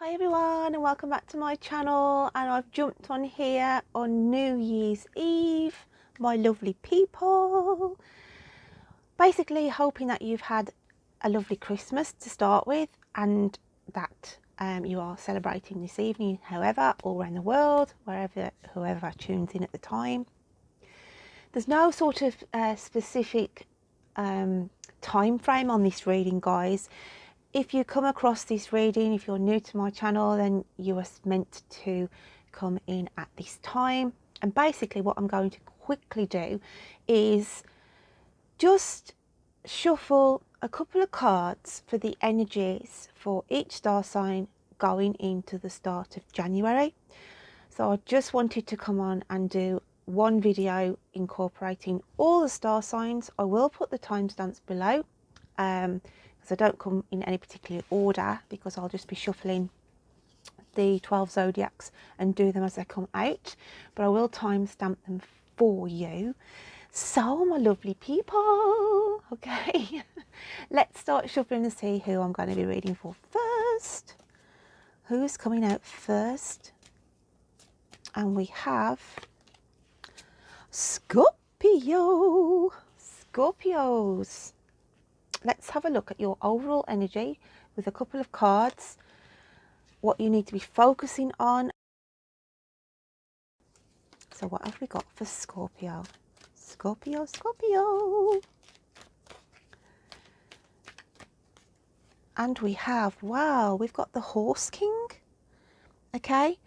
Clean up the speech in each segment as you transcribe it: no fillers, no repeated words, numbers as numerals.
Hi everyone, and welcome back to my channel. And I've jumped on here on New Year's Eve, my lovely people, basically hoping that you've had a lovely Christmas to start with, and that you are celebrating this evening, however, all around the world, whoever tunes in at the time. There's no sort of specific time frame on this reading, guys. If you come across this reading, if you're new to my channel, then you are meant to come in at this time. And basically what I'm going to quickly do is just shuffle a couple of cards for the energies for each star sign going into the start of January. So I just wanted to come on and do one video incorporating all the star signs. I will put the timestamps below. Because I don't come in any particular order, because I'll just be shuffling the 12 zodiacs and do them as they come out, but I will timestamp them for you. So my lovely people, okay, let's start shuffling and see who I'm going to be reading for first. Who's coming out first? And we have Scorpio. Scorpios. Let's have a look at your overall energy with a couple of cards, what you need to be focusing on. So what have we got for Scorpio? Scorpio, Scorpio. And we have, wow, we've got the Horse King. Okay,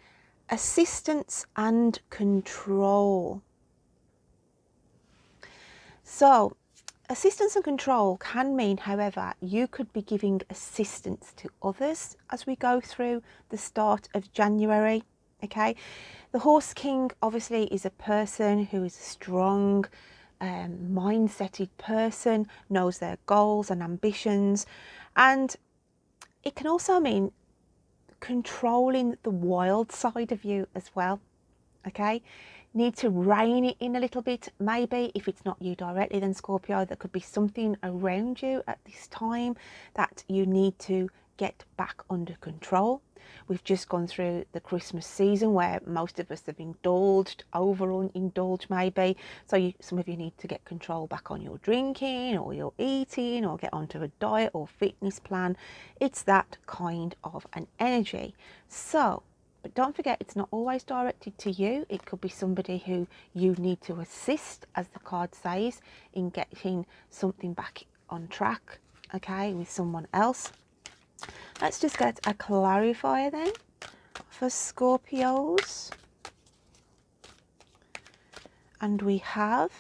assistance and control. So assistance and control can mean, however, you could be giving assistance to others as we go through the start of January. Okay, the Horse King obviously is a person who is a strong, mindseted person, knows their goals and ambitions, and it can also mean controlling the wild side of you as well. Okay, need to rein it in a little bit. Maybe if it's not you directly, then Scorpio, there could be something around you at this time that you need to get back under control. We've just gone through the Christmas season where most of us have indulged, overindulged maybe. So some of you need to get control back on your drinking or your eating, or get onto a diet or fitness plan. It's that kind of an energy. So, but don't forget, it's not always directed to you. It could be somebody who you need to assist, as the card says, in getting something back on track, okay, with someone else. Let's just get a clarifier then for Scorpios. And we have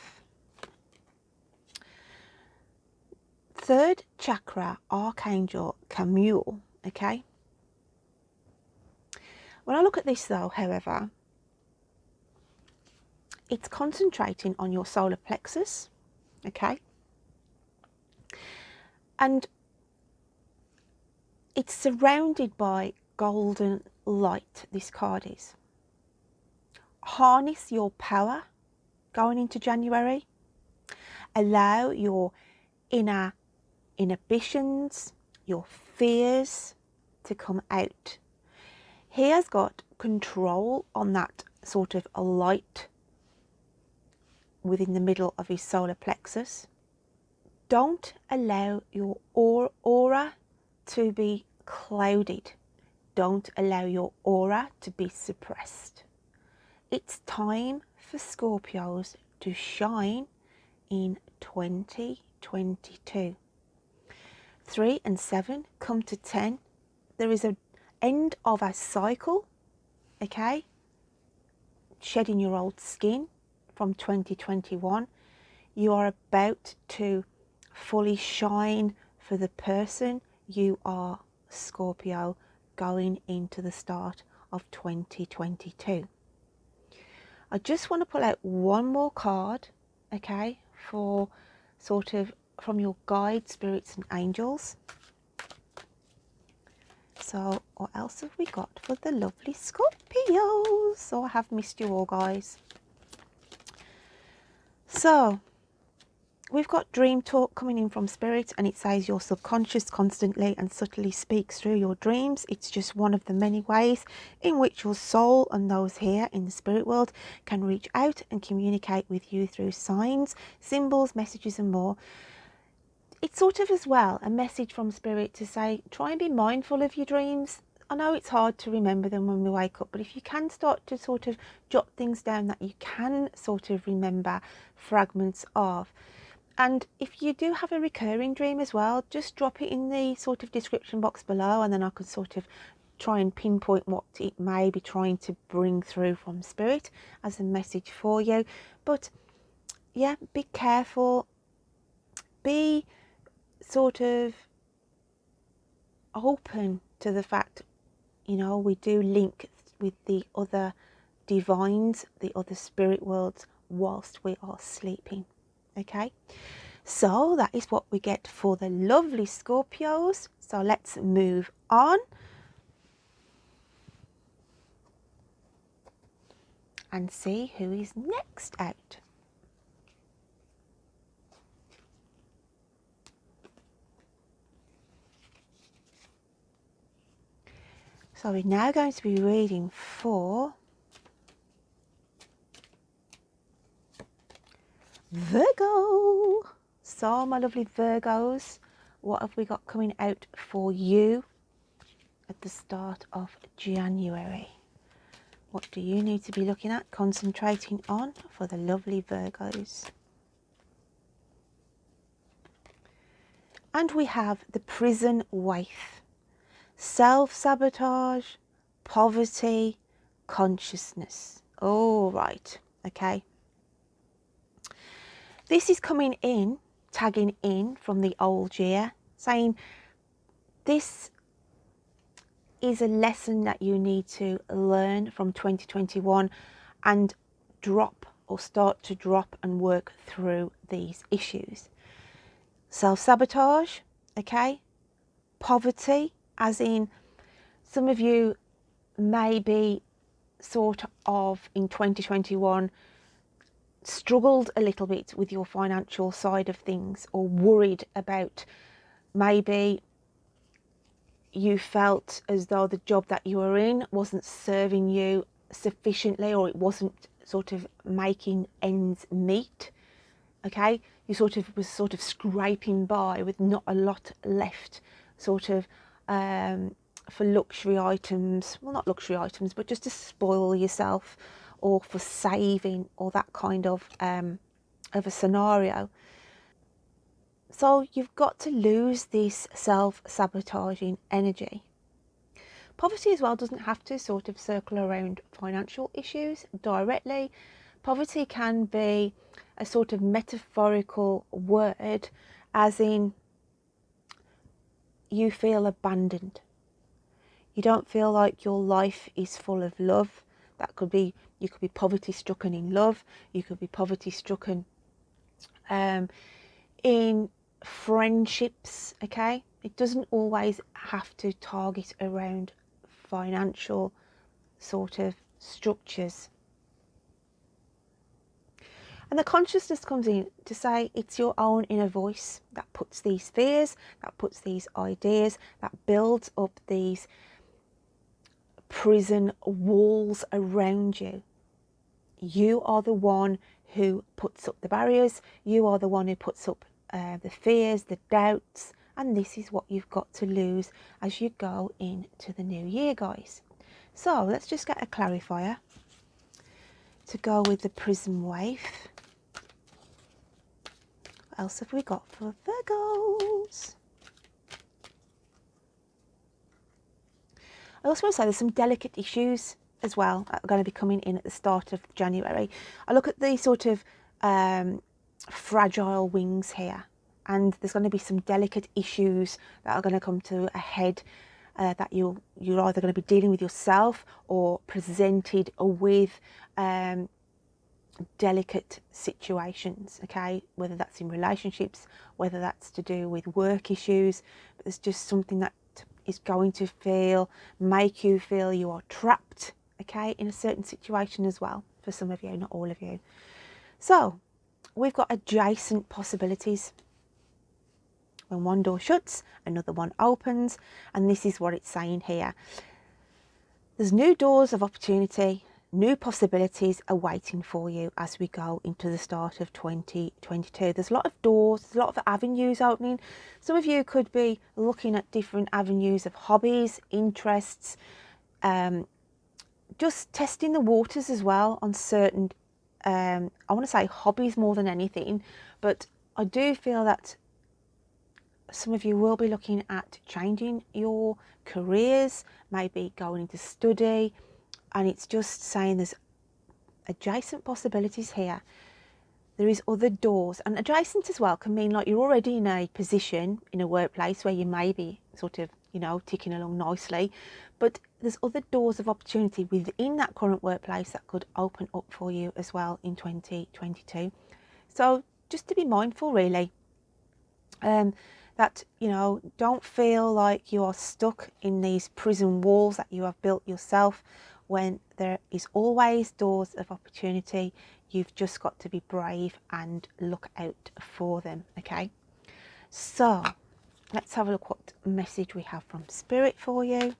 third chakra, Archangel Chamuel, okay. When I look at this though, however, it's concentrating on your solar plexus, okay, and it's surrounded by golden light, this card is. Harness your power going into January. Allow your inner inhibitions, your fears to come out. He has got control on that sort of a light within the middle of his solar plexus. Don't allow your aura to be clouded. Don't allow your aura to be suppressed. It's time for Scorpios to shine in 2022. 3 and 7 come to 10. There is an end of a cycle, okay? Shedding your old skin from 2021. You are about to fully shine for the person you are, Scorpio, going into the start of 2022. I just want to pull out one more card, okay, for sort of from your guides, spirits and angels. So what else have we got for the lovely Scorpios? So I have missed you all, guys. So we've got dream talk coming in from Spirit, and it says your subconscious constantly and subtly speaks through your dreams. It's just one of the many ways in which your soul and those here in the spirit world can reach out and communicate with you through signs, symbols, messages and more. It's sort of as well a message from Spirit to say, try and be mindful of your dreams. I know it's hard to remember them when we wake up, but if you can start to sort of jot things down that you can sort of remember fragments of. And if you do have a recurring dream as well, just drop it in the sort of description box below, and then I can sort of try and pinpoint what it may be trying to bring through from Spirit as a message for you. But yeah, be careful, be sort of open to the fact, you know, we do link with the other divines, the other spirit worlds, whilst we are sleeping. Okay, so that is what we get for the lovely Scorpios. So let's move on and see who is next out. So we're now going to be reading for Virgo. So my lovely Virgos, what have we got coming out for you at the start of January? What do you need to be looking at, concentrating on for the lovely Virgos? And we have the prison waif, self-sabotage, poverty, consciousness. All right, okay. This is coming in, tagging in from the old year, saying this is a lesson that you need to learn from 2021 and drop or start to drop and work through these issues. Self-sabotage, okay, poverty, as in some of you may be sort of in 2021 struggled a little bit with your financial side of things, or worried about, maybe you felt as though the job that you were in wasn't serving you sufficiently, or it wasn't sort of making ends meet. Okay, you was sort of scraping by with not a lot left, sort of for luxury items, well, not luxury items, but just to spoil yourself, or for saving, or that kind of a scenario. So you've got to lose this self-sabotaging energy. Poverty as well doesn't have to sort of circle around financial issues directly. Poverty can be a sort of metaphorical word, as in you feel abandoned. You don't feel like your life is full of love. That could be, you could be poverty stricken in love. You could be poverty stricken in friendships. Okay, it doesn't always have to target around financial sort of structures. And the consciousness comes in to say it's your own inner voice that puts these fears, that puts these ideas, that builds up these prison walls around you. You are the one who puts up the barriers. You are the one who puts up the fears, the doubts. And this is what you've got to lose as you go into the new year, guys. So let's just get a clarifier to go with the prison waif. What else have we got for Virgos? I also want to say there's some delicate issues as well that are going to be coming in at the start of January. I look at the sort of fragile wings here, and there's going to be some delicate issues that are going to come to a head that you're either going to be dealing with yourself or presented with delicate situations, okay, whether that's in relationships, whether that's to do with work issues. But there's just something that is going to make you feel you are trapped, okay, in a certain situation as well, for some of you, not all of you. So we've got adjacent possibilities. When one door shuts, another one opens, and this is what it's saying here. There's new doors of opportunity, new possibilities awaiting for you as we go into the start of 2022. There's a lot of doors, there's a lot of avenues opening. Some of you could be looking at different avenues of hobbies, interests, just testing the waters as well on certain, I want to say hobbies more than anything, but I do feel that some of you will be looking at changing your careers, maybe going into study, and it's just saying there's adjacent possibilities here. There is other doors, and adjacent as well can mean like you're already in a position in a workplace where you may be sort of, you know, ticking along nicely, but there's other doors of opportunity within that current workplace that could open up for you as well in 2022. So just to be mindful, really, that, you know, don't feel like you are stuck in these prison walls that you have built yourself, when there is always doors of opportunity. You've just got to be brave and look out for them. Okay, so let's have a look what message we have from Spirit for you.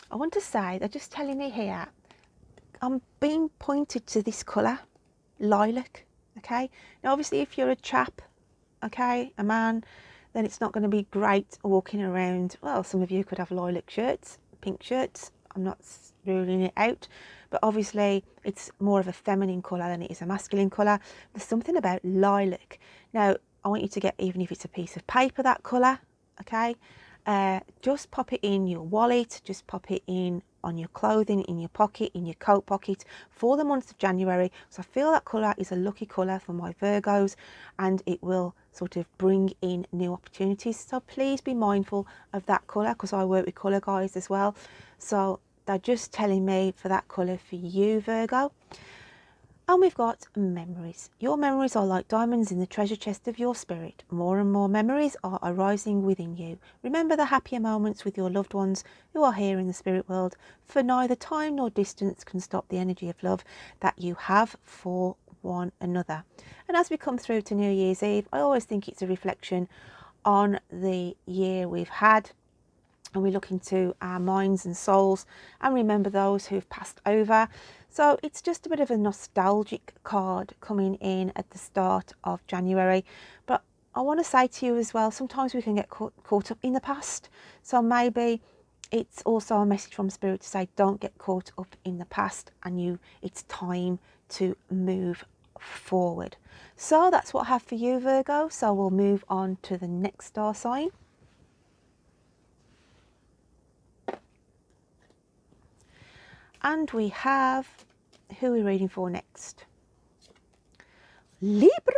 I want to say, they're just telling me here, I'm being pointed to this colour, lilac. Okay, now obviously if you're a chap, okay, a man, then it's not going to be great walking around. Well, some of you could have lilac shirts, pink shirts, I'm not ruling it out, but obviously it's more of a feminine colour than it is a masculine colour. There's something about lilac. Now I want you to get, even if it's a piece of paper, that colour, okay, just pop it in your wallet, just pop it in on your clothing, in your pocket, in your coat pocket for the month of January. So I feel that colour is a lucky colour for my Virgos, and it will sort of bring in new opportunities. So please be mindful of that colour, because I work with colour guides as well. So they're just telling me for that colour for you, Virgo. And we've got memories. Your memories are like diamonds in the treasure chest of your spirit. More and more memories are arising within you. Remember the happier moments with your loved ones who are here in the spirit world, for neither time nor distance can stop the energy of love that you have for one another. And as we come through to New Year's Eve, I always think it's a reflection on the year we've had, and we look into our minds and souls and remember those who've passed over. So it's just a bit of a nostalgic card coming in at the start of January. But I want to say to you as well, sometimes we can get caught up in the past. So maybe it's also a message from Spirit to say, don't get caught up in the past, and it's time to move forward. So that's what I have for you, Virgo. So we'll move on to the next star sign. And we have, who are we reading for next? Libra.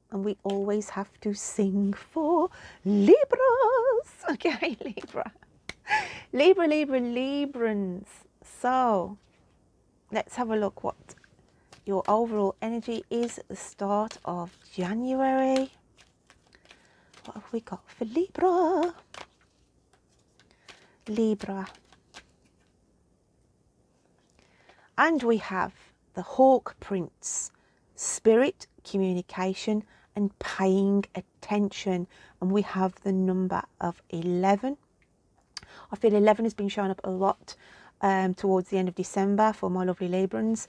And we always have to sing for Libras. Okay, Libra. Libra, Libra, Librans. So let's have a look what your overall energy is at the start of January. What have we got for Libra? Libra. And we have the Hawk Prince, spirit, communication, and paying attention. And we have the number of 11. I feel 11 has been showing up a lot towards the end of December for my lovely Librans.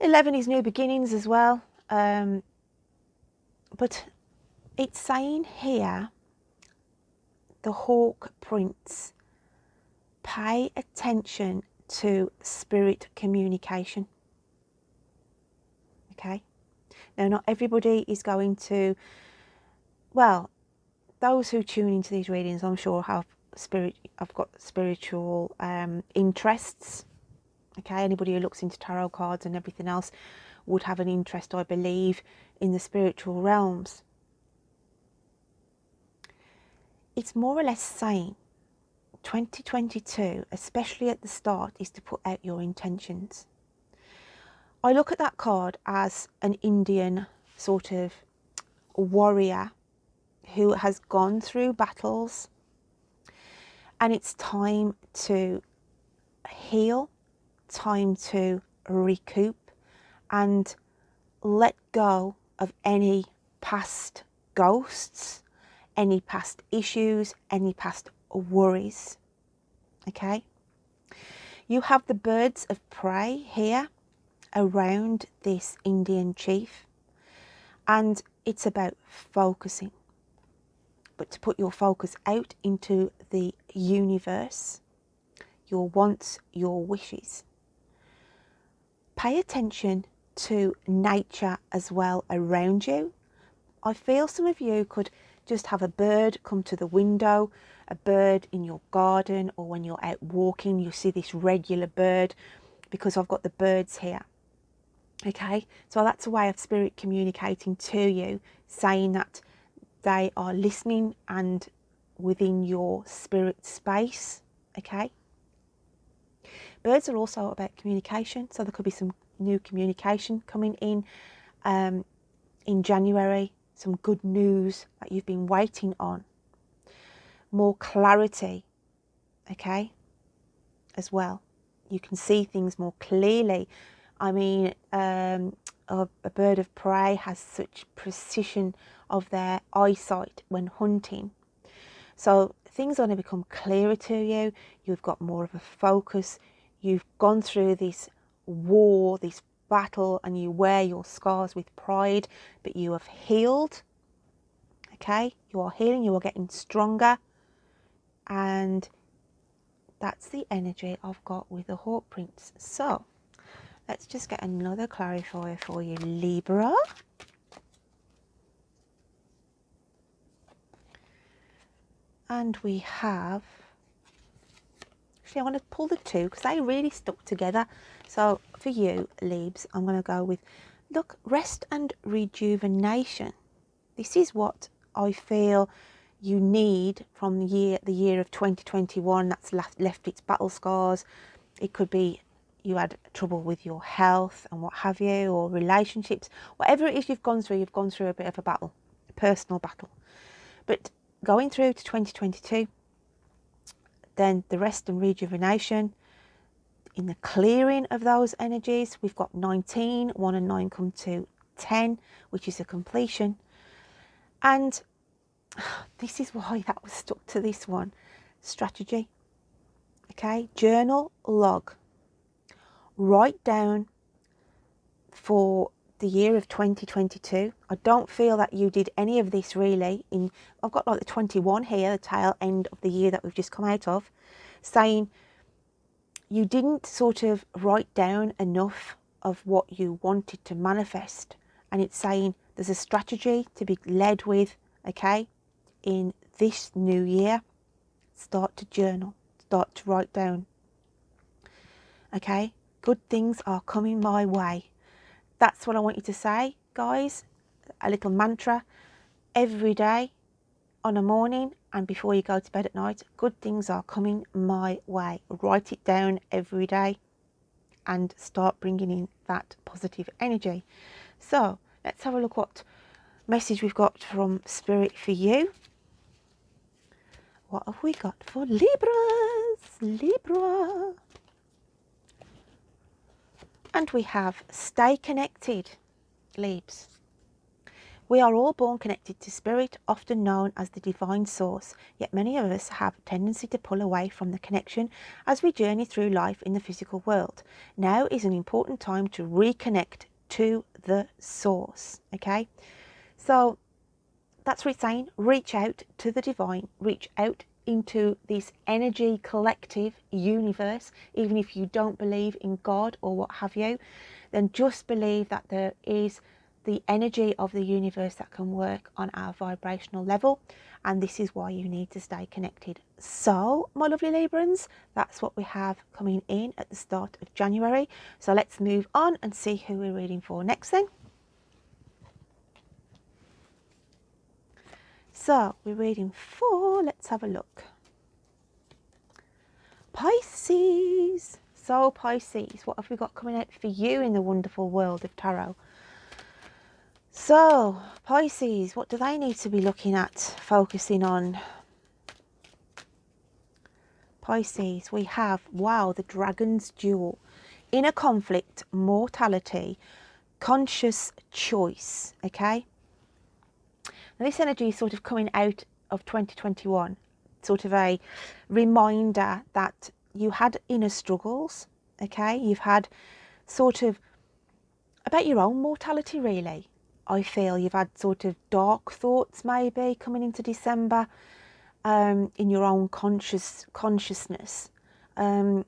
11 is new beginnings as well. But it's saying here, the Hawk Prince, pay attention to spirit communication. Okay, now not everybody is going to, well, those who tune into these readings, I'm sure I've got spiritual interests. Okay, anybody who looks into tarot cards and everything else would have an interest, I believe, in the spiritual realms. It's more or less saying 2022, especially at the start, is to put out your intentions. I look at that card as an Indian sort of warrior who has gone through battles, And it's time to heal, time to recoup and let go of any past ghosts, any past issues, any past worries. Okay? You have the birds of prey here around this Indian chief, and it's about focusing, but to put your focus out into the universe, your wants, your wishes. Pay attention to nature as well around you. I feel some of you could just have a bird come to the window, a bird in your garden, or when you're out walking, you see this regular bird, because I've got the birds here. Okay, so that's a way of spirit communicating to you, saying that they are listening and within your spirit space. Okay. Birds are also about communication, so there could be some new communication coming in January, some good news that you've been waiting on, more clarity, okay, as well. You can see things more clearly. I mean, a bird of prey has such precision of their eyesight when hunting. So things are going to become clearer to you. You've got more of a focus. You've gone through this war, this battle, and you wear your scars with pride, but you have healed. Okay, you are healing, you are getting stronger, and that's the energy I've got with the Hawk Prince. So let's just get another clarifier for you, Libra. And we have, actually I want to pull the two because they really stuck together. So for you, Libs, I'm going to go with, look, rest and rejuvenation. This is what I feel you need from the year of 2021 that's left its battle scars. It could be you had trouble with your health and what have you, or relationships. Whatever it is you've gone through a bit of a battle, a personal battle. But going through to 2022, then the rest and rejuvenation, in the clearing of those energies, we've got 19, 1 and 9 come to 10, which is a completion. And this is why that was stuck to this one. Strategy. Okay, journal, log. Write down for the year of 2022. I don't feel that you did any of this really. I've got like the 21 here, the tail end of the year that we've just come out of, saying you didn't sort of write down enough of what you wanted to manifest. And it's saying there's a strategy to be led with, okay, in this new year. Start to journal, start to write down. Okay, good things are coming my way. That's what I want you to say, guys. A little mantra every day on a morning and before you go to bed at night. Good things are coming my way. Write it down every day and start bringing in that positive energy. So let's have a look what message we've got from Spirit for you. What have we got for Libras? Libra. And we have stay connected, Libs. We are all born connected to spirit, often known as the divine source, yet many of us have a tendency to pull away from the connection as we journey through life in the physical world. Now is an important time to reconnect to the source, okay? So that's what it's saying. Reach out to the divine, reach out into this energy collective universe. Even if you don't believe in God or what have you, then just believe that there is the energy of the universe that can work on our vibrational level, and this is why you need to stay connected. So my lovely Librans, that's what we have coming in at the start of January. So let's move on and see who we're reading for next then. So we're reading for, let's have a look, Pisces. So Pisces, what have we got coming out for you in the wonderful world of tarot? So Pisces, what do they need to be looking at, focusing on? Pisces, we have, wow, the Dragon's Duel. Inner conflict, mortality, conscious choice, okay? Now this energy is sort of coming out of 2021, sort of a reminder that you had inner struggles, okay? You've had sort of about your own mortality, really. I feel you've had sort of dark thoughts maybe coming into December, in your own consciousness. There's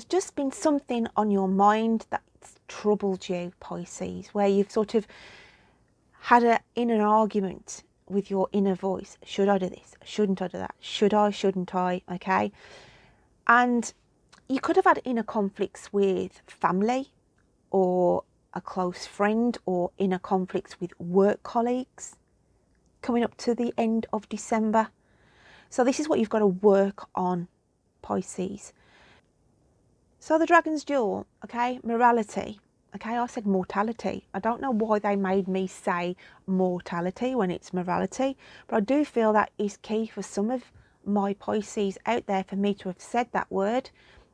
just been something on your mind that's troubled you, Pisces, where you've sort of had in an argument with your inner voice. Should I do this? Shouldn't I do that? Should I? Shouldn't I? Okay. And you could have had inner conflicts with family or a close friend, or inner conflicts with work colleagues coming up to the end of December. So this is what you've got to work on, Pisces. So the Dragon's Duel, okay, morality. Okay, I said mortality. I don't know why they made me say mortality when it's morality, but I do feel that is key for some of my Pisces out there for me to have said that word.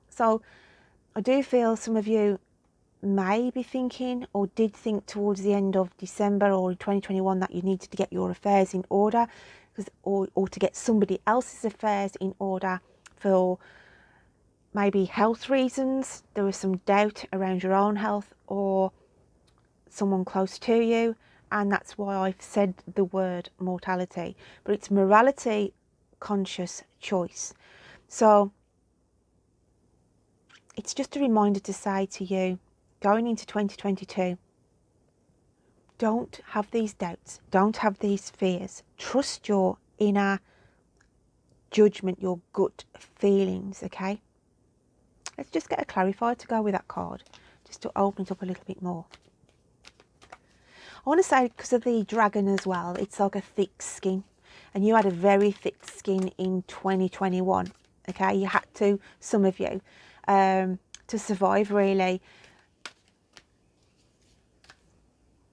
So I do feel some of you may be thinking, or did think towards the end of December or 2021, that you needed to get your affairs in order, or to get somebody else's affairs in order for maybe health reasons. There was some doubt around your own health or someone close to you, and that's why I've said the word mortality. But it's morality, conscious choice. So it's just a reminder to say to you, going into 2022, don't have these doubts, don't have these fears. Trust your inner judgment, your gut feelings, okay? Let's just get a clarifier to go with that card, just to open it up a little bit more. I want to say, because of the dragon as well, it's like a thick skin. And you had a very thick skin in 2021, okay? You had to, some of you, to survive, really.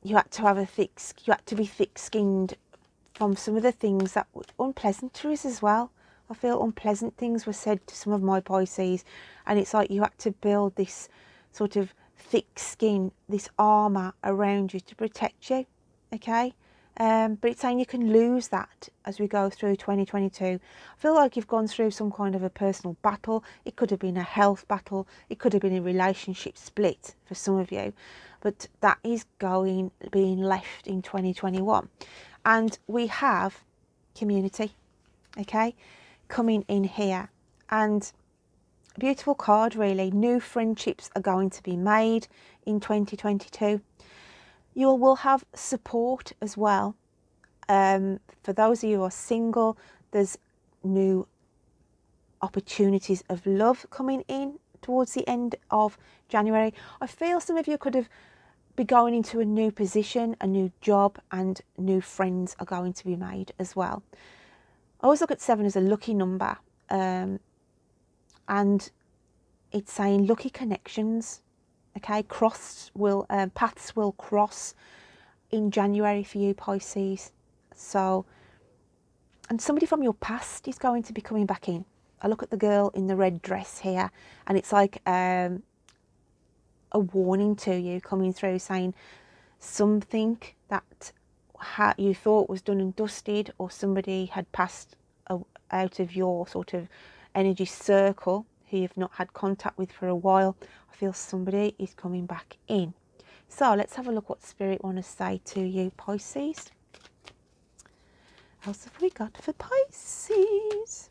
You had to have you had to be thick-skinned from some of the things that were unpleasant to us as well. I feel unpleasant things were said to some of my Pisces, and it's like you had to build this sort of thick skin, this armour around you to protect you, okay? But it's saying you can lose that as we go through 2022. I feel like you've gone through some kind of a personal battle. It could have been a health battle. It could have been a relationship split for some of you. But that is being left in 2021. And we have community, okay, coming in here. And a beautiful card, really. New friendships are going to be made in 2022. You will have support as well. For those of you who are single, there's new opportunities of love coming in towards the end of January. I feel some of you could have be going into a new position, a new job, and new friends are going to be made as well. I always look at 7 as a lucky number, and it's saying lucky connections. Okay, paths will cross in January for you, Pisces. So, and somebody from your past is going to be coming back in. I look at the girl in the red dress here, and it's like a warning to you coming through, saying something that you thought was done and dusted, or somebody had passed out of your sort of energy circle who you've not had contact with for a while. I feel somebody is coming back in. So let's have a look what Spirit want to say to you, Pisces. What else have we got for Pisces?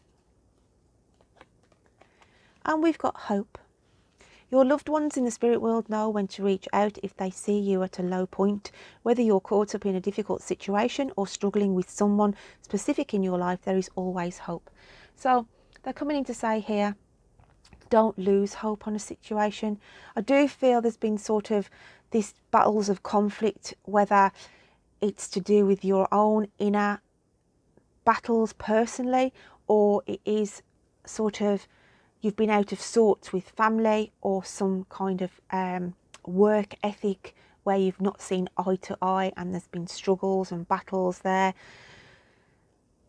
And we've got hope. Your loved ones in the spirit world know when to reach out if they see you at a low point. Whether you're caught up in a difficult situation or struggling with someone specific in your life, there is always hope. So they're coming in to say here, don't lose hope on a situation. I do feel there's been sort of these battles of conflict, whether it's to do with your own inner battles personally, or it is sort of you've been out of sorts with family, or some kind of work ethic where you've not seen eye to eye and there's been struggles and battles there.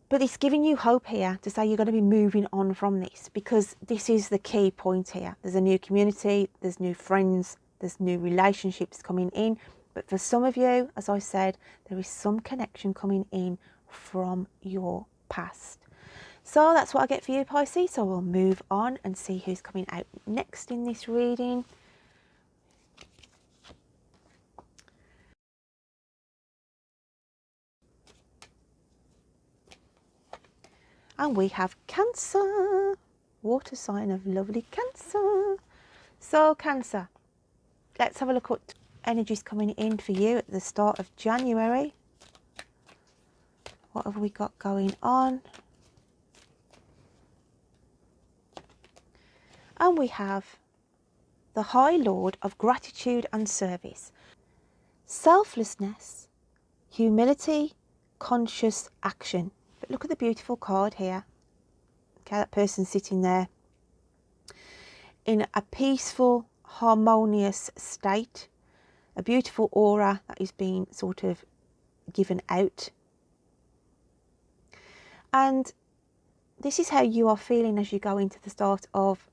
But it's giving you hope here to say you're going to be moving on from this, because this is the key point here. There's a new community, there's new friends, there's new relationships coming in. But for some of you, as I said, there is some connection coming in from your past. So that's what I get for you, Pisces. So we'll move on and see who's coming out next in this reading. And we have Cancer, water sign of lovely Cancer. So Cancer, let's have a look at energies coming in for you at the start of January. What have we got going on? And we have the High Lord of Gratitude and Service. Selflessness, humility, conscious action. But look at the beautiful card here. Okay, that person sitting there in a peaceful, harmonious state. A beautiful aura that is being sort of given out. And this is how you are feeling as you go into the start of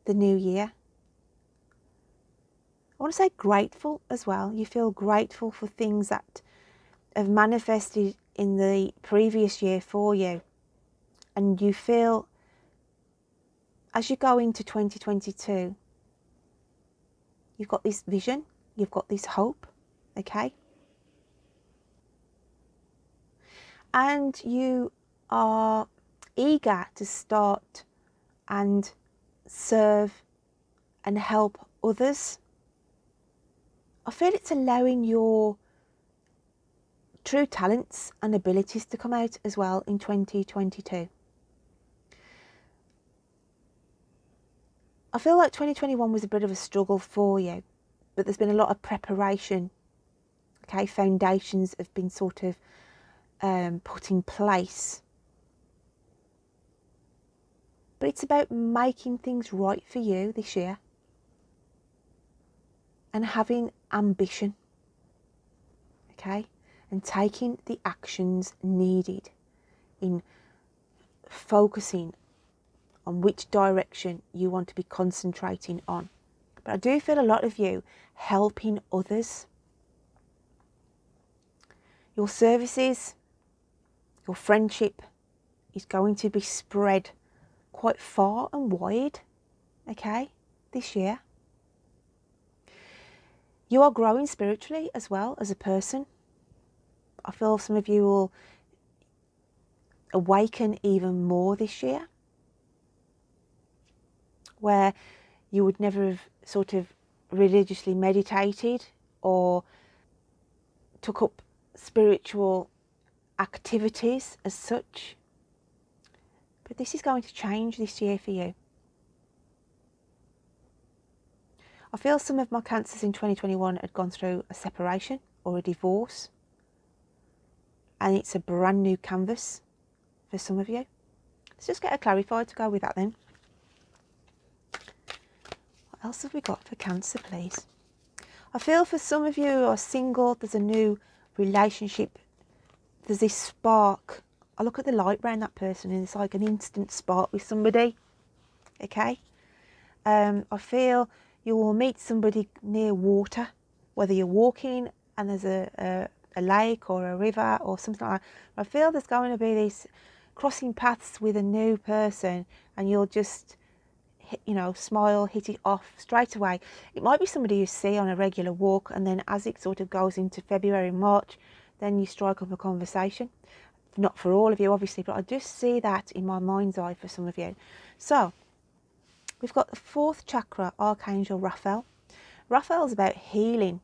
the new year. I want to say grateful as well. You feel grateful for things that have manifested in the previous year for you. And you feel, as you go into 2022, you've got this vision, you've got this hope, okay? And you are eager to start and serve and help others. I feel it's allowing your true talents and abilities to come out as well in 2022. I feel like 2021 was a bit of a struggle for you, but there's been a lot of preparation. Okay, foundations have been sort of put in place. But it's about making things right for you this year and having ambition, okay, and taking the actions needed in focusing on which direction you want to be concentrating on. But I do feel a lot of you helping others. Your services, your friendship is going to be spread quite far and wide, okay, this year. You are growing spiritually as well as a person. I feel some of you will awaken even more this year, where you would never have sort of religiously meditated or took up spiritual activities as such. But this is going to change this year for you. I feel some of my Cancers in 2021 had gone through a separation or a divorce, and it's a brand new canvas for some of you. Let's just get it clarified to go with that then. What else have we got for Cancer, please? I feel for some of you who are single, there's a new relationship. There's this spark. I look at the light around that person and it's like an instant spark with somebody. Okay? I feel you will meet somebody near water, whether you're walking and there's a lake or a river or something like that. I feel there's going to be this crossing paths with a new person, and you'll just, you know, smile, hit it off straight away. It might be somebody you see on a regular walk, and then as it sort of goes into February, March, then you strike up a conversation. Not for all of you, obviously, but I just see that in my mind's eye for some of you. So we've got the fourth chakra, Archangel Raphael. Raphael's about healing,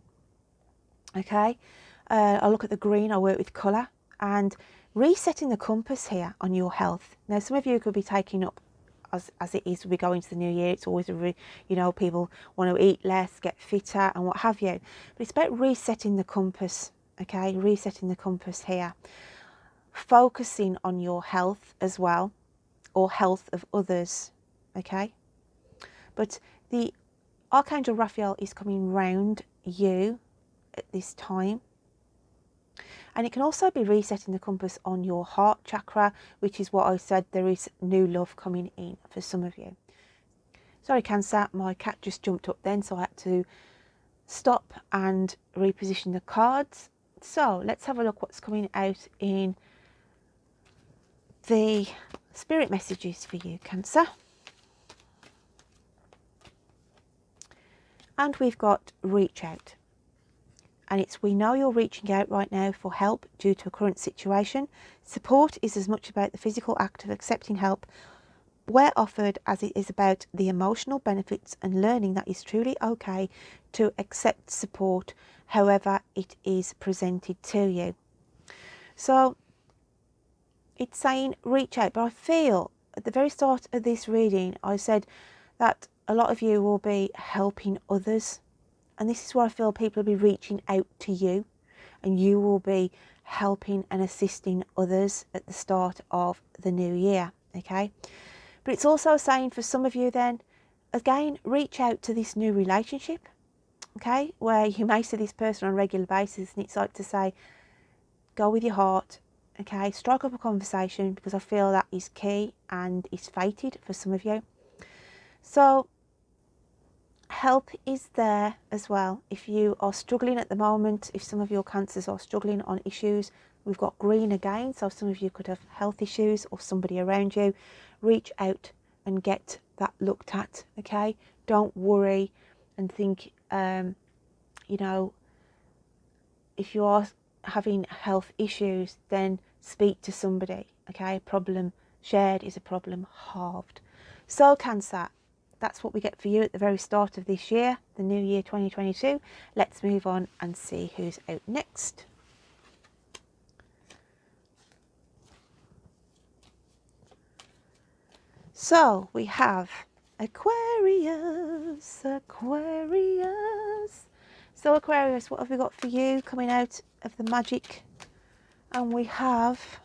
okay? I look at the green, I work with colour, and resetting the compass here on your health. Now, some of you could be taking up, as it is, we go into the new year, it's always, you know, people want to eat less, get fitter and what have you. But it's about resetting the compass, okay? Resetting the compass here. Focusing on your health as well, or health of others, okay? But the Archangel Raphael is coming round you at this time. And it can also be resetting the compass on your heart chakra, which is what I said, there is new love coming in for some of you. Sorry, Cancer, my cat just jumped up then, so I had to stop and reposition the cards. So let's have a look what's coming out in the spirit messages for you, Cancer. And we've got reach out. And it's, we know you're reaching out right now for help due to a current situation. Support is as much about the physical act of accepting help where offered as it is about the emotional benefits and learning that it's truly okay to accept support however it is presented to you. So it's saying reach out, but I feel at the very start of this reading I said that a lot of you will be helping others. And this is where I feel people will be reaching out to you and you will be helping and assisting others at the start of the new year, okay? But it's also saying for some of you then, again, reach out to this new relationship, okay? Where you may see this person on a regular basis and it's like to say, go with your heart, okay? Strike up a conversation because I feel that is key and is fated for some of you. So help is there as well. If you are struggling at the moment, if some of your cancers are struggling on issues, we've got green again, so some of you could have health issues or somebody around you, reach out and get that looked at, okay? Don't worry and think, you know, if you are having health issues, then speak to somebody, okay? Problem shared is a problem halved. So Cancer, that's what we get for you at the very start of this year, the new year 2022. Let's move on and see who's out next. So we have Aquarius, Aquarius. So Aquarius, what have we got for you coming out of the magic? And we have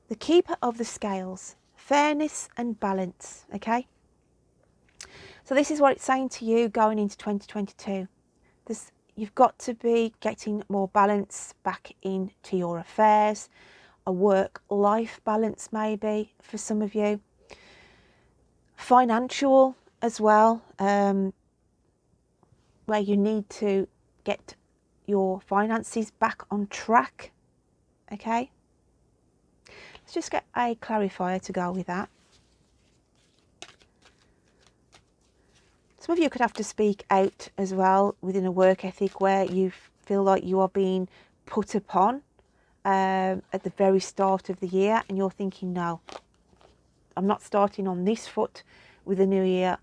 the Keeper of the Scales, fairness and balance, okay? So this is what it's saying to you going into 2022. You've got to be getting more balance back into your affairs, a work-life balance maybe for some of you. Financial as well, where you need to get your finances back on track, okay? Let's just get a clarifier to go with that. Some of you could have to speak out as well within a work ethic where you feel like you are being put upon at the very start of the year and you're thinking, no, I'm not starting on this foot with the new year.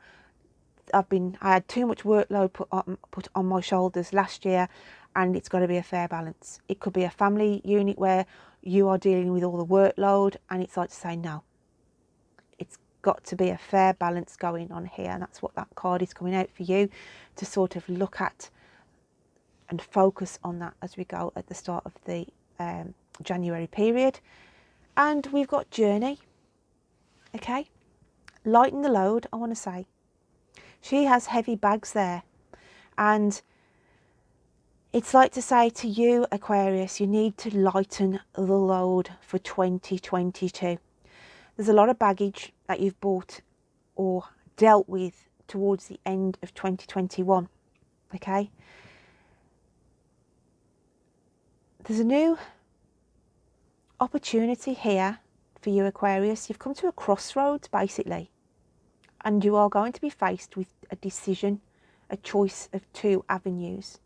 I had too much workload put on my shoulders last year and it's got to be a fair balance. It could be a family unit where you are dealing with all the workload and it's like to say, no, it's got to be a fair balance going on here. And that's what that card is coming out for you to sort of look at and focus on that as we go at the start of the January period. And we've got Journey, okay? Lighten the load, I want to say. She has heavy bags there. And it's like to say to you, Aquarius, you need to lighten the load for 2022. There's a lot of baggage that you've bought or dealt with towards the end of 2021, okay? There's a new opportunity here for you, Aquarius. You've come to a crossroads, basically, and you are going to be faced with a decision, a choice of two avenues.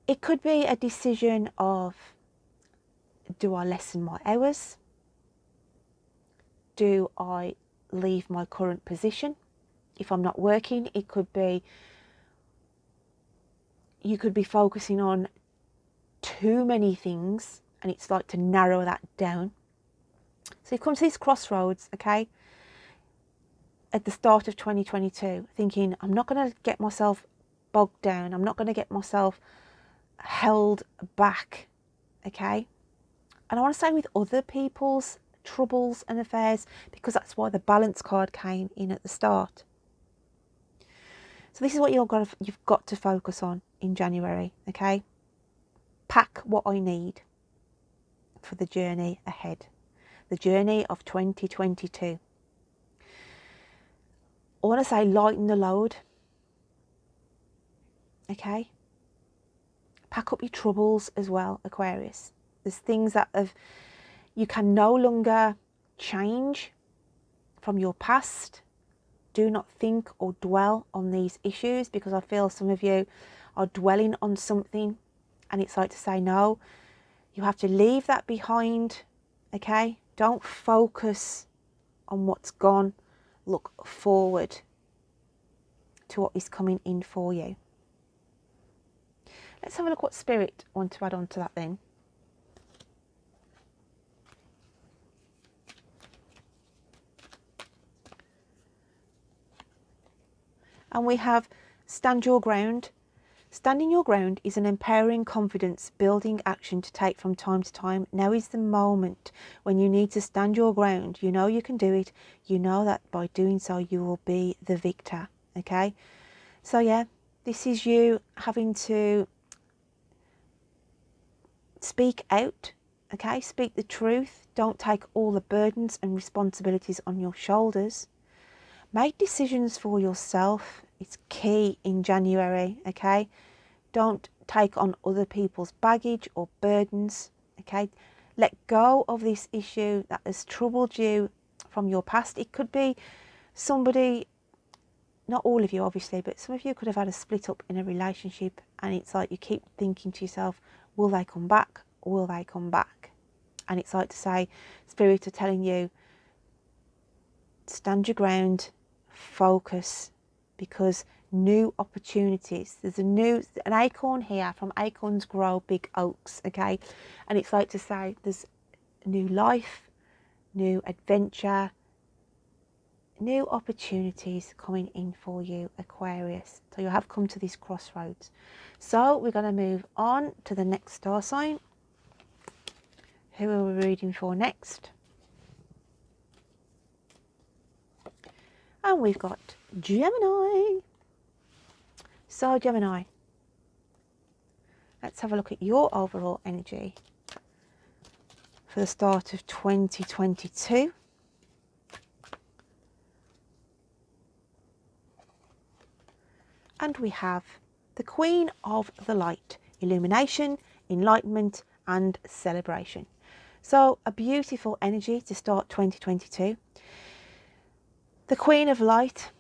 It could be a decision of, do I lessen my hours? Do I leave my current position? If I'm not working, it could be, you could be focusing on too many things and it's like to narrow that down. So you've come to these crossroads, okay, at the start of 2022, thinking, I'm not going to get myself bogged down. I'm not going to get myself held back, okay? And I want to say with other people's troubles and affairs, because that's why the balance card came in at the start. So this is what you've got to focus on in January, okay? Pack what I need for the journey ahead, the journey of 2022. I want to say lighten the load, okay? Pack up your troubles as well, Aquarius. There's things that you can no longer change from your past. Do not think or dwell on these issues, because I feel some of you are dwelling on something, and it's like to say, no, you have to leave that behind, okay? Don't focus on what's gone. Look forward to what is coming in for you. Let's have a look what Spirit want to add on to that then. And we have stand your ground. Standing your ground is an empowering confidence building action to take from time to time. Now is the moment when you need to stand your ground. You know you can do it. You know that by doing so you will be the victor, okay? So yeah, this is you having to speak out, okay? Speak the truth. Don't take all the burdens and responsibilities on your shoulders. Make decisions for yourself. It's key in January, okay? Don't take on other people's baggage or burdens, okay? Let go of this issue that has troubled you from your past. It could be somebody, not all of you obviously, but some of you could have had a split up in a relationship, and it's like you keep thinking to yourself, will they come back? Will they come back? And it's like to say, Spirit are telling you, stand your ground, focus, because new opportunities. There's an acorn here. From acorns grow big oaks, okay? And it's like to say there's new life, new adventure, new opportunities coming in for you, Aquarius. So you have come to this crossroads. So we're going to move on to the next star sign. Who are we reading for next? And we've got Gemini. So Gemini, let's have a look at your overall energy for the start of 2022. And we have the Queen of the Light, illumination, enlightenment and celebration. So a beautiful energy to start 2022. The Queen of Light,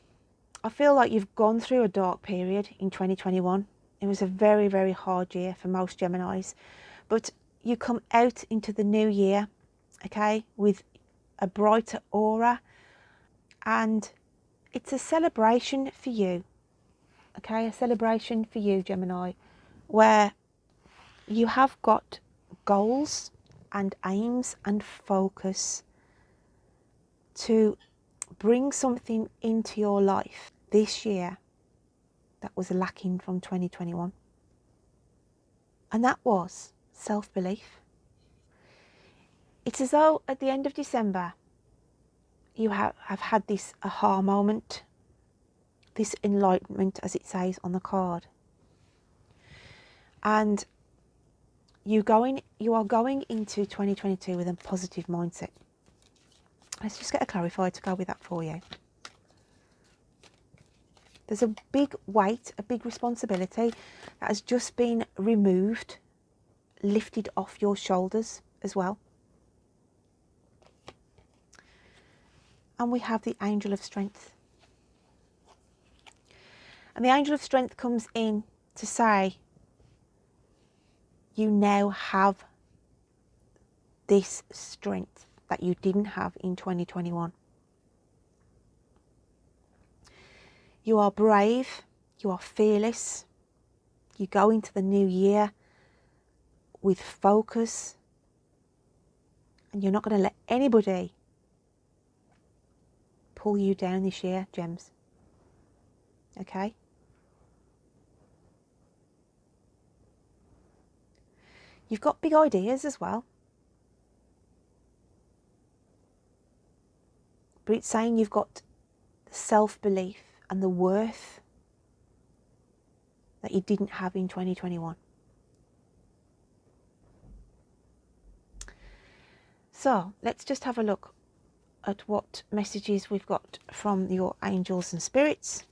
I feel like you've gone through a dark period in 2021. It was a very, very hard year for most Geminis. But you come out into the new year, okay, with a brighter aura. And it's a celebration for you, okay, a celebration for you, Gemini, where you have got goals and aims and focus to bring something into your life this year that was lacking from 2021. And that was self-belief. It's as though at the end of December, you have had this aha moment, this enlightenment, as it says on the card. And you are going into 2022 with a positive mindset. Let's just get a clarifier to go with that for you. There's a big weight, a big responsibility that has just been removed, lifted off your shoulders as well. And we have the Angel of Strength. And the Angel of Strength comes in to say, you now have this strength that you didn't have in 2021. You are brave, you are fearless, you go into the new year with focus, and you're not going to let anybody pull you down this year, Gems. Okay? You've got big ideas as well. But it's saying you've got the self-belief and the worth that you didn't have in 2021. So let's just have a look at what messages we've got from your angels and spirits.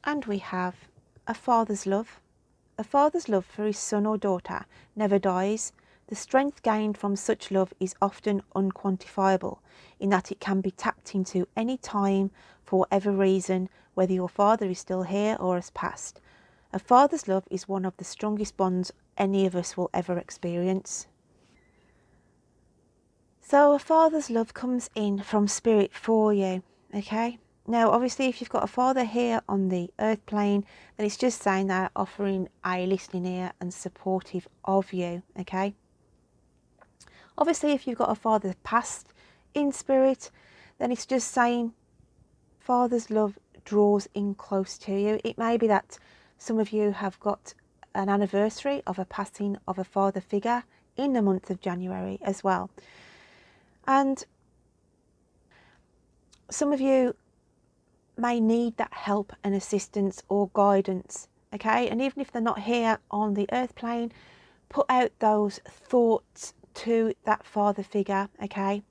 And we have a father's love. A father's love for his son or daughter never dies. The strength gained from such love is often unquantifiable, in that it can be tapped into any time for whatever reason, whether your father is still here or has passed. A father's love is one of the strongest bonds any of us will ever experience. So a father's love comes in from spirit for you, okay? Now, obviously, if you've got a father here on the earth plane, then it's just saying they're offering a listening ear and supportive of you, okay? Obviously, if you've got a father passed in spirit, then it's just saying father's love draws in close to you. It may be that some of you have got an anniversary of a passing of a father figure in the month of January as well. And some of you may need that help and assistance or guidance, okay? And even if they're not here on the earth plane, put out those thoughts to that father figure, okay?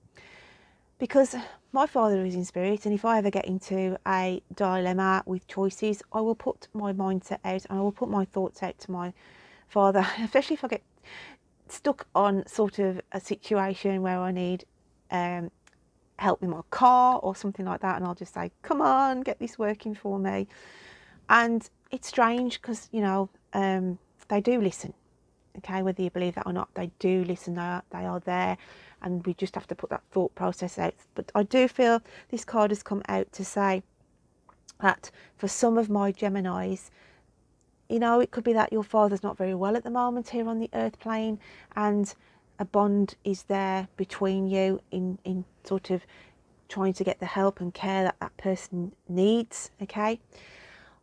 Because my father is in spirit, and if I ever get into a dilemma with choices, I will put my mindset out and I will put my thoughts out to my father, especially if I get stuck on sort of a situation where I need help with my car or something like that, and I'll just say, come on, get this working for me. And it's strange because, you know, they do listen, okay? Whether you believe that or not, they do listen. They are there, and we just have to put that thought process out. But I do feel this card has come out to say that for some of my Geminis, you know, it could be that your father's not very well at the moment here on the earth plane, and a bond is there between you in sort of trying to get the help and care that that person needs, okay?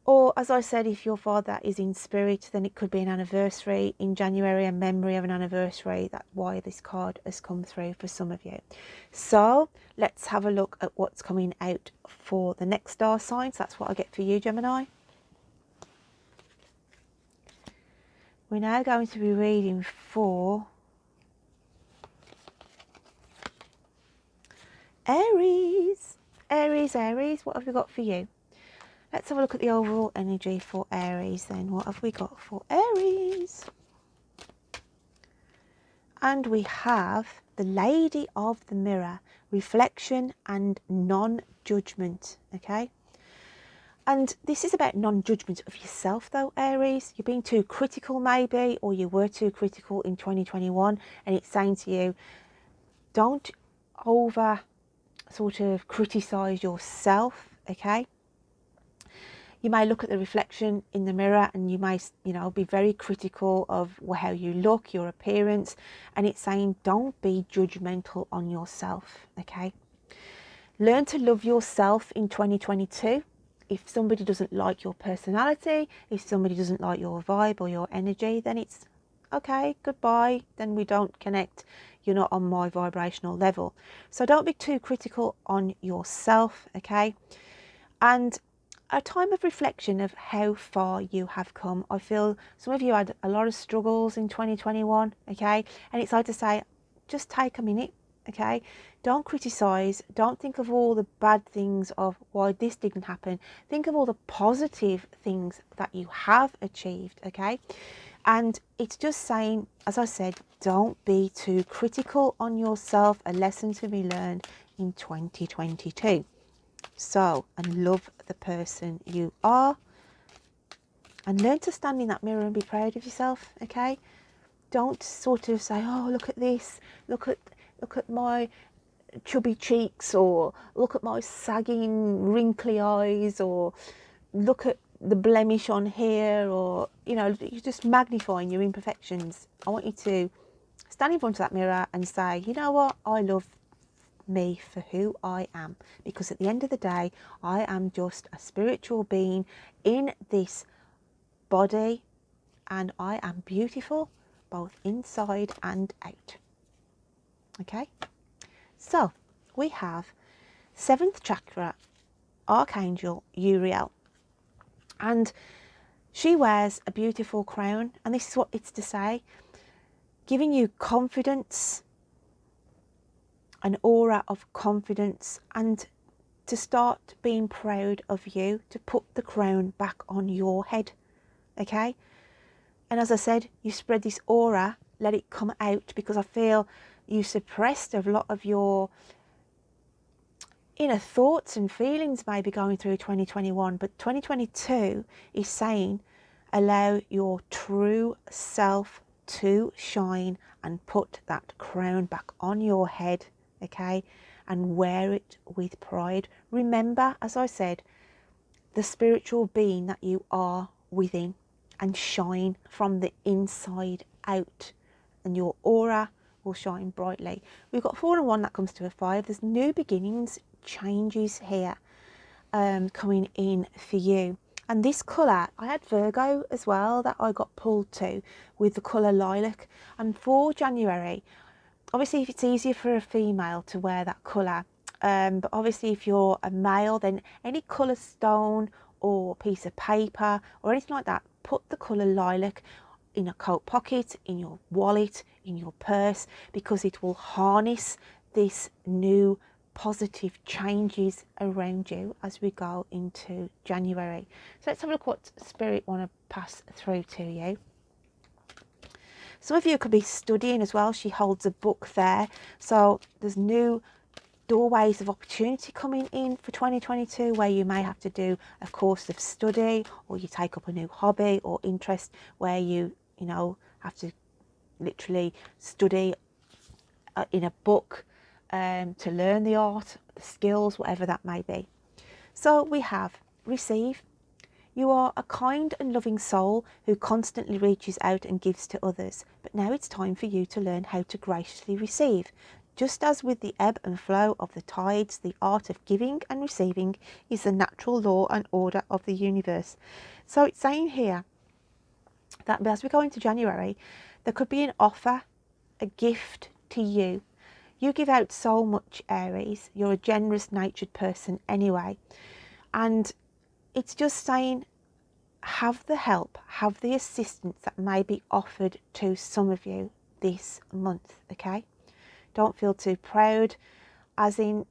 Or, as I said, if your father is in spirit, then it could be an anniversary in January, a memory of an anniversary. That's why this card has come through for some of you. So let's have a look at what's coming out for the next star signs. That's what I get for you, Gemini. We're now going to be reading for Aries. Aries, what have we got for you? Let's have a look at the overall energy for Aries then. What have we got for Aries? And we have the Lady of the Mirror, reflection and non-judgment, okay? And this is about non-judgment of yourself though, Aries. You're being too critical maybe, or you were too critical in 2021, and it's saying to you, don't over sort of criticize yourself, okay? You may look at the reflection in the mirror and you may, you know, be very critical of how you look, your appearance, and it's saying don't be judgmental on yourself, okay? Learn to love yourself in 2022. If somebody doesn't like your personality, if somebody doesn't like your vibe or your energy, then it's okay, goodbye, then we don't connect. You're not on my vibrational level. So don't be too critical on yourself, okay? And a time of reflection of how far you have come. I feel some of you had a lot of struggles in 2021, okay? And it's like to say, just take a minute, okay? Don't criticize. Don't think of all the bad things of why this didn't happen. Think of all the positive things that you have achieved, okay? And it's just saying, as I said, don't be too critical on yourself. A lesson to be learned in 2022. So, and love the person you are, and learn to stand in that mirror and be proud of yourself, okay? Don't sort of say, oh, look at this, look at my chubby cheeks, or look at my sagging wrinkly eyes, or look at the blemish on here, or, you know, you're just magnifying your imperfections. I want you to stand in front of that mirror and say, you know what, I love me for who I am, because at the end of the day I am just a spiritual being in this body, and I am beautiful both inside and out, okay? So we have 7th chakra Archangel Uriel, and she wears a beautiful crown, and this is what it's to say, giving you confidence, an aura of confidence, and to start being proud of you, to put the crown back on your head, okay? And as I said, you spread this aura, let it come out, because I feel you suppressed a lot of your inner thoughts and feelings maybe going through 2021, but 2022 is saying allow your true self to shine and put that crown back on your head, okay, and wear it with pride. Remember, as I said, the spiritual being that you are within, and shine from the inside out, and your aura will shine brightly. We've got 4 and 1, that comes to a 5. There's new beginnings, changes here coming in for you. And this colour, I had Virgo as well that I got pulled to with the colour lilac. And for January, obviously if it's easier for a female to wear that colour, but obviously if you're a male, then any colour stone or piece of paper or anything like that, put the colour lilac in a coat pocket, in your wallet, in your purse, because it will harness this new positive changes around you as we go into January. So let's have a look what Spirit want to pass through to you. Some of you could be studying as well. She holds a book there, so there's new doorways of opportunity coming in for 2022, where you may have to do a course of study, or you take up a new hobby or interest where you know have to literally study in a book to learn the art, the skills, whatever that may be. So we have receive. You are a kind and loving soul who constantly reaches out and gives to others, but now it's time for you to learn how to graciously receive. Just as with the ebb and flow of the tides, the art of giving and receiving is the natural law and order of the universe. So it's saying here that as we go into January, there could be an offer, a gift to you. You give out so much, Aries. You're a generous natured person anyway. And it's just saying, have the help, have the assistance that may be offered to some of you this month, okay? Don't feel too proud, as in,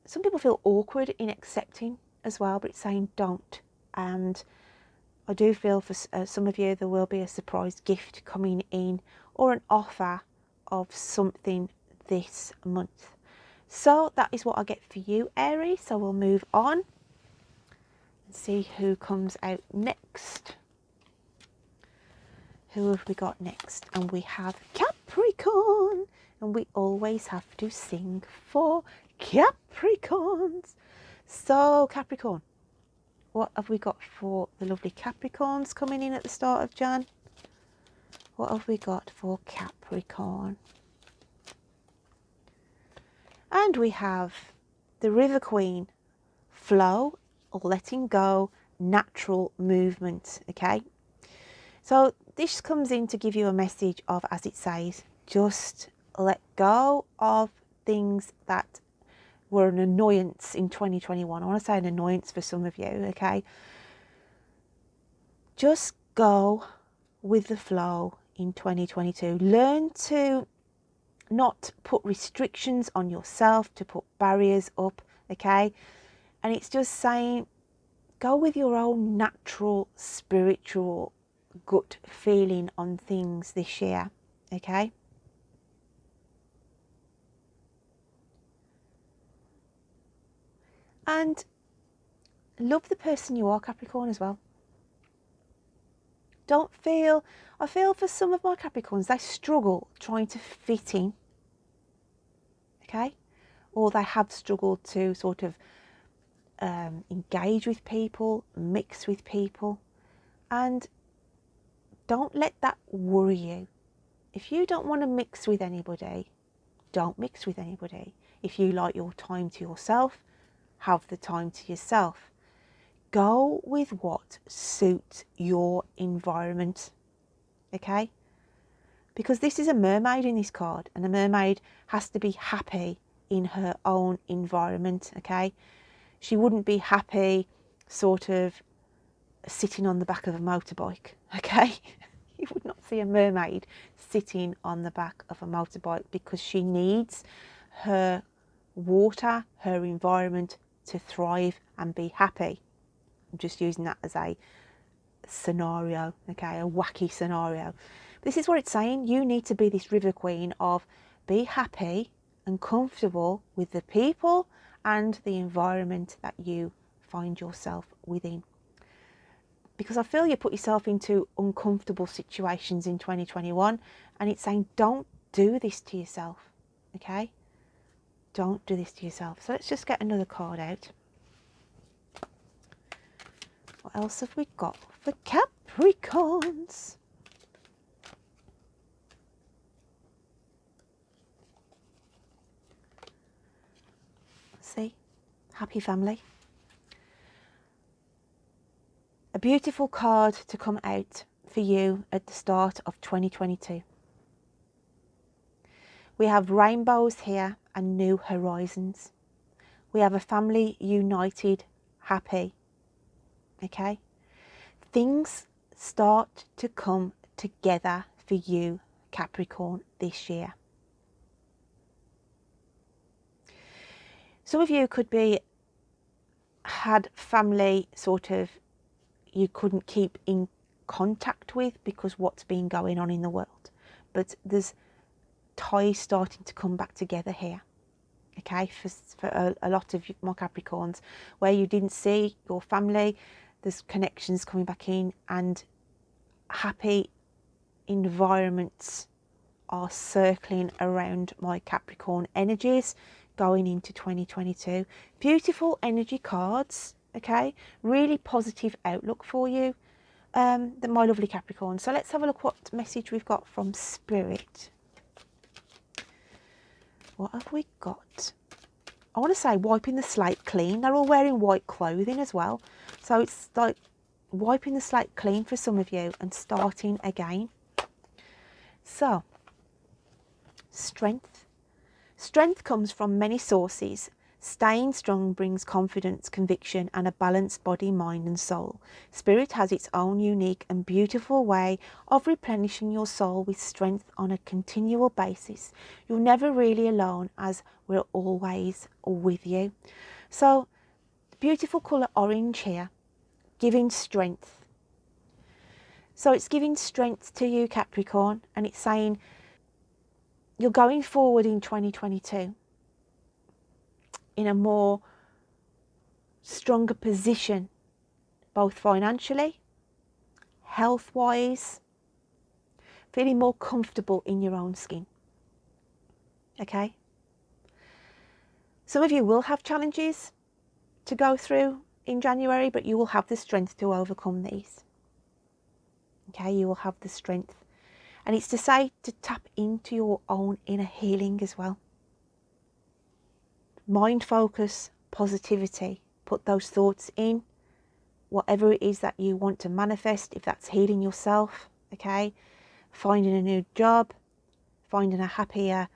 some people feel awkward in accepting as well, but it's saying don't. And I do feel for some of you there will be a surprise gift coming in, or an offer of something this month. So that is what I get for you, Aries. So we'll move on and see who comes out next. Who have we got next? And we have Capricorn, and we always have to sing for Capricorns. So Capricorn, what have we got for the lovely Capricorns coming in at the start of Jan? What have we got for Capricorn? And we have the River Queen, flow or letting go, natural movement, okay? So this comes in to give you a message of, as it says, just let go of things that were an annoyance in 2021. I want to say an annoyance for some of you, okay? Just go with the flow in 2022. Learn to not put restrictions on yourself, to put barriers up, okay? And it's just saying, go with your own natural, spiritual, gut feeling on things this year, okay? And love the person you are, Capricorn, as well. Don't feel, I feel for some of my Capricorns, they struggle trying to fit in, okay? Or they have struggled to sort of engage with people, mix with people, and don't let that worry you. If you don't want to mix with anybody, don't mix with anybody. If you like your time to yourself, have the time to yourself. Go with what suits your environment, okay? Because this is a mermaid in this card, and a mermaid has to be happy in her own environment, okay? She wouldn't be happy sort of sitting on the back of a motorbike, okay? You would not see a mermaid sitting on the back of a motorbike, because she needs her water, her environment to thrive and be happy. I'm just using that as a scenario, okay, a wacky scenario. This is what it's saying. You need to be this river queen of be happy and comfortable with the people and the environment that you find yourself within. Because I feel you put yourself into uncomfortable situations in 2021, and it's saying don't do this to yourself, okay? Don't do this to yourself. So let's just get another card out. What else have we got for Capricorns? Let's see. Happy family. A beautiful card to come out for you at the start of 2022. We have rainbows here and new horizons. We have a family united, happy. Okay? Things start to come together for you, Capricorn, this year. Some of you could be had family sort of you couldn't keep in contact with because what's been going on in the world. But there's ties starting to come back together here. Okay, for a lot of my Capricorns, where you didn't see your family, there's connections coming back in, and happy environments are circling around my Capricorn energies going into 2022. Beautiful energy cards, okay, really positive outlook for you, my lovely Capricorn. So let's have a look what message we've got from Spirit. What have we got? I want to say wiping the slate clean. They're all wearing white clothing as well. So it's like wiping the slate clean for some of you and starting again. So, strength. Strength comes from many sources. Staying strong brings confidence, conviction, and a balanced body, mind, and soul. Spirit has its own unique and beautiful way of replenishing your soul with strength on a continual basis. You're never really alone, as we're always with you. So, beautiful colour orange here, giving strength. So it's giving strength to you, Capricorn, and it's saying you're going forward in 2022 in a more stronger position, both financially, health-wise, feeling more comfortable in your own skin. Okay? Some of you will have challenges to go through in January, but you will have the strength to overcome these. Okay, you will have the strength. And it's to say to tap into your own inner healing as well. Mind focus, positivity, put those thoughts in, whatever it is that you want to manifest, if that's healing yourself, okay, finding a new job, finding a happier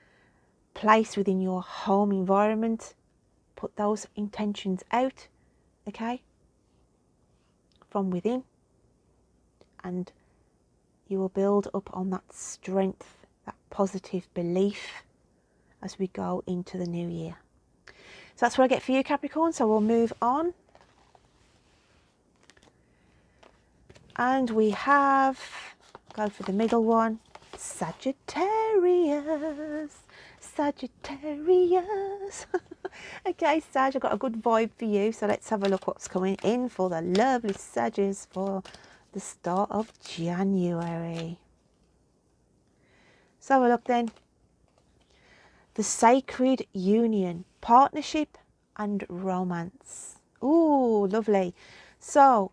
place within your home environment, put those intentions out, okay, from within, and you will build up on that strength, that positive belief as we go into the new year. So that's what I get for you, Capricorn. So we'll move on. And we have, go for the middle one, Sagittarius. Sagittarius. Okay, Sag, I've got a good vibe for you. So let's have a look what's coming in for the lovely Sagittarius for the start of January. So have a look then. The sacred union, partnership and romance. Ooh, lovely. So,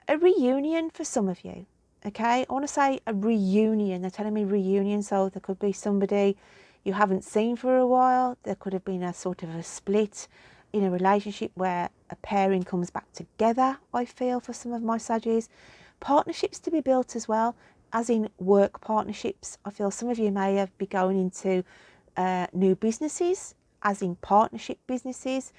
a reunion for some of you, okay? I want to say a reunion. They're telling me reunion, so there could be somebody you haven't seen for a while. There could have been a sort of a split in a relationship where a pairing comes back together, I feel, for some of my Saggies. Partnerships to be built as well, as in work partnerships. I feel some of you may have be going into new businesses, as in partnership businesses,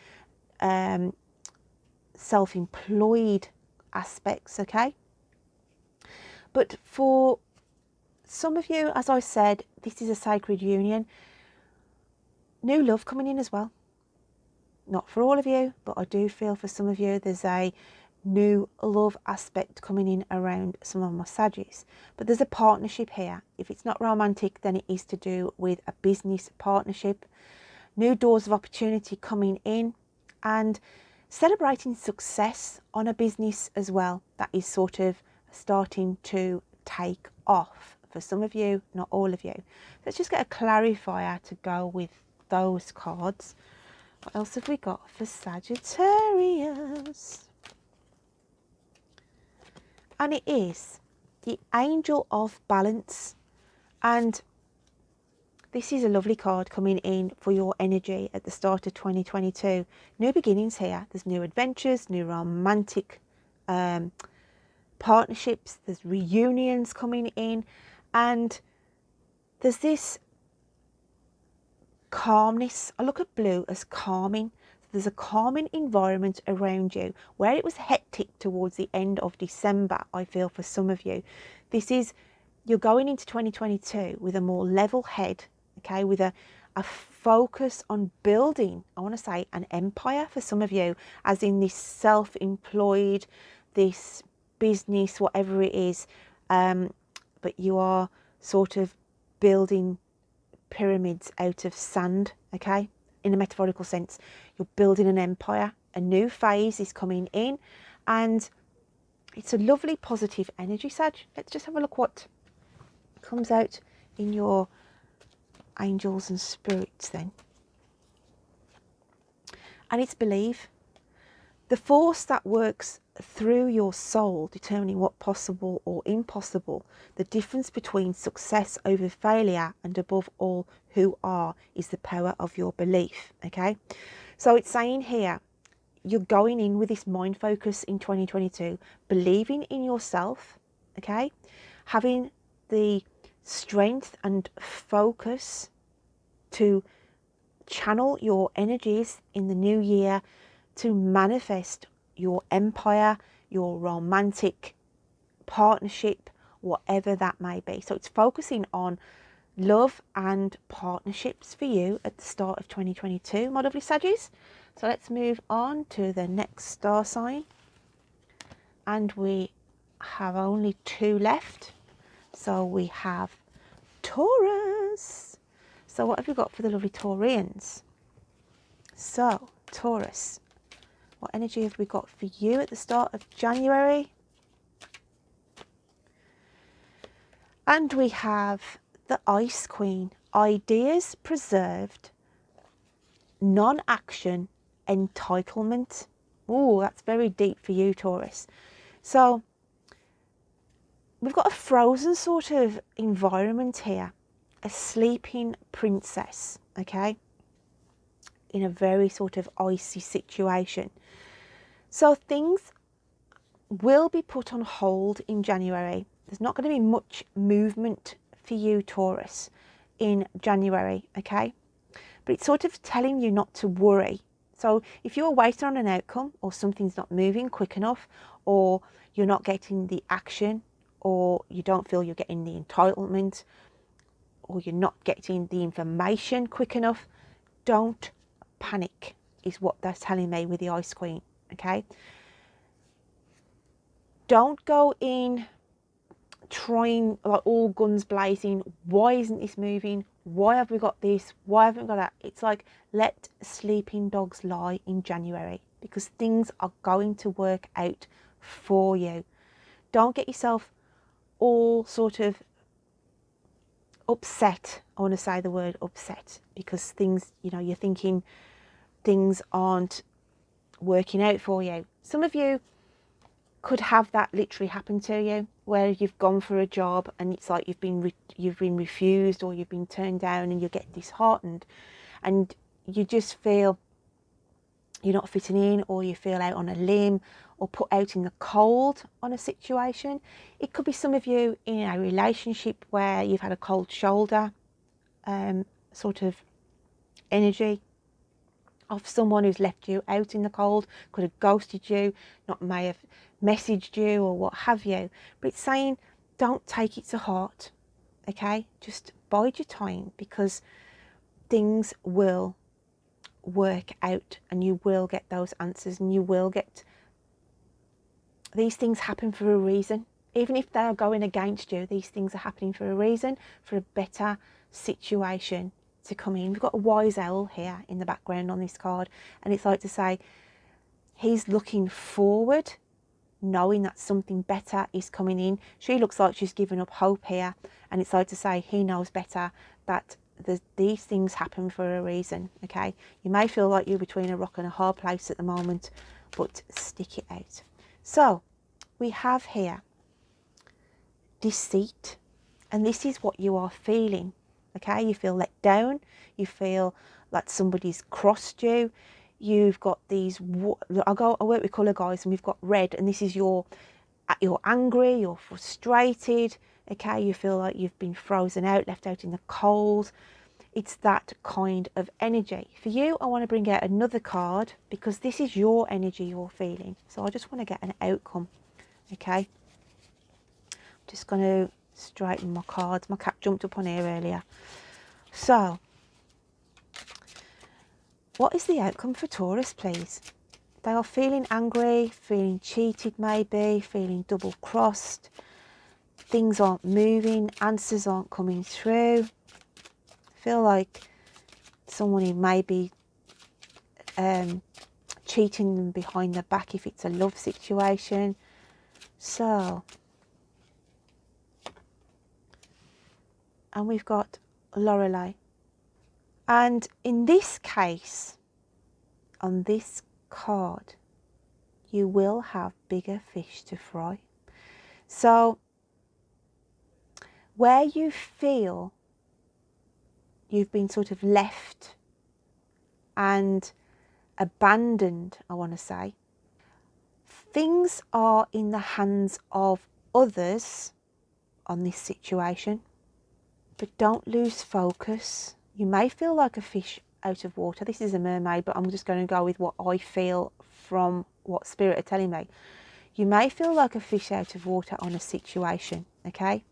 self-employed aspects, okay? But for some of you, as I said, this is a sacred union. New love coming in as well. Not for all of you, but I do feel for some of you there's a new love aspect coming in around some of my Saggies. But there's a partnership here. If it's not romantic, then it is to do with a business partnership. New doors of opportunity coming in, and celebrating success on a business as well. That is sort of starting to take off for some of you, not all of you. Let's just get a clarifier to go with those cards. What else have we got for Sagittarius? And it is the Angel of Balance. And this is a lovely card coming in for your energy at the start of 2022. New beginnings here. There's new adventures, new romantic partnerships. There's reunions coming in. And there's this calmness. I look at blue as calming. There's a calming environment around you where it was hectic towards the end of December. I feel for some of you, this is, you're going into 2022 with a more level head, okay, with a focus on building, I want to say, an empire for some of you, as in this self-employed, this business, whatever it is, but you are sort of building pyramids out of sand, okay, in a metaphorical sense. You're building an empire. A new phase is coming in, and it's a lovely positive energy, Sag. Let's just have a look what comes out in your angels and spirits then. And it's believe. The force that works through your soul, determining what possible or impossible, the difference between success over failure, and above all, who are, is the power of your belief, okay? So it's saying here, you're going in with this mind focus in 2022, believing in yourself, okay? Having the strength and focus to channel your energies in the new year to manifest your empire, your romantic partnership, whatever that may be. So it's focusing on love and partnerships for you at the start of 2022, my lovely Saggies. So let's move on to the next star sign. And we have only 2 left. So we have Taurus. So what have we got for the lovely Taurians? So Taurus, what energy have we got for you at the start of January? And we have the Ice Queen. Ideas preserved, non-action, entitlement. Oh, that's very deep for you, Taurus. So we've got a frozen sort of environment here. A sleeping princess, okay? In a very sort of icy situation. So things will be put on hold in January. There's not going to be much movement for you, Taurus, in January, okay? But it's sort of telling you not to worry. So if you're waiting on an outcome, or something's not moving quick enough, or you're not getting the action, or you don't feel you're getting the entitlement, or you're not getting the information quick enough, don't panic, is what they're telling me with the Ice Queen, okay? Don't go in trying like all guns blazing. Why isn't this moving? Why have we got this? Why haven't we got that? It's like, let sleeping dogs lie in January, because things are going to work out for you. Don't get yourself all sort of upset. I want to say the word upset, because things, you know, you're thinking things aren't working out for you. Some of you could have that literally happen to you, where you've gone for a job and it's like you've been refused, or you've been turned down, and you get disheartened, and you just feel you're not fitting in, or you feel out on a limb, or put out in the cold on a situation. It could be some of you in a relationship where you've had a cold shoulder, sort of energy of someone who's left you out in the cold, could have ghosted you, not may have messaged you or what have you. But it's saying don't take it to heart, okay? Just bide your time, because things will work out and you will get those answers, and you will get, these things happen for a reason. Even if they are going against you, these things are happening for a reason, for a better situation to come in. We've got a wise owl here in the background on this card, and it's like to say he's looking forward, knowing that something better is coming in. She looks like she's given up hope here, and it's like to say he knows better, that these things happen for a reason, okay? You may feel like you're between a rock and a hard place at the moment, but stick it out. So we have here deceit, and this is what you are feeling, okay? You feel let down, you feel like somebody's crossed you. You've got these, I work with colour guys, and we've got red, and this is you're angry, you're frustrated, okay? You feel like you've been frozen out, left out in the cold. It's that kind of energy. For you, I want to bring out another card, because this is your energy you're feeling. So I just want to get an outcome, okay? I'm just going to straighten my cards. My cat jumped up on here earlier. So, what is the outcome for Taurus, please? They are feeling angry, feeling cheated maybe, feeling double-crossed. Things aren't moving, answers aren't coming through. Feel like someone who may be cheating them behind their back if it's a love situation. So, and we've got Lorelei. And in this case, on this card, you will have bigger fish to fry. So, where you feel you've been sort of left and abandoned, I want to say, things are in the hands of others on this situation, but don't lose focus. You may feel like a fish out of water. This is a mermaid, but I'm just going to go with what I feel from what Spirit are telling me. You may feel like a fish out of water on a situation, okay?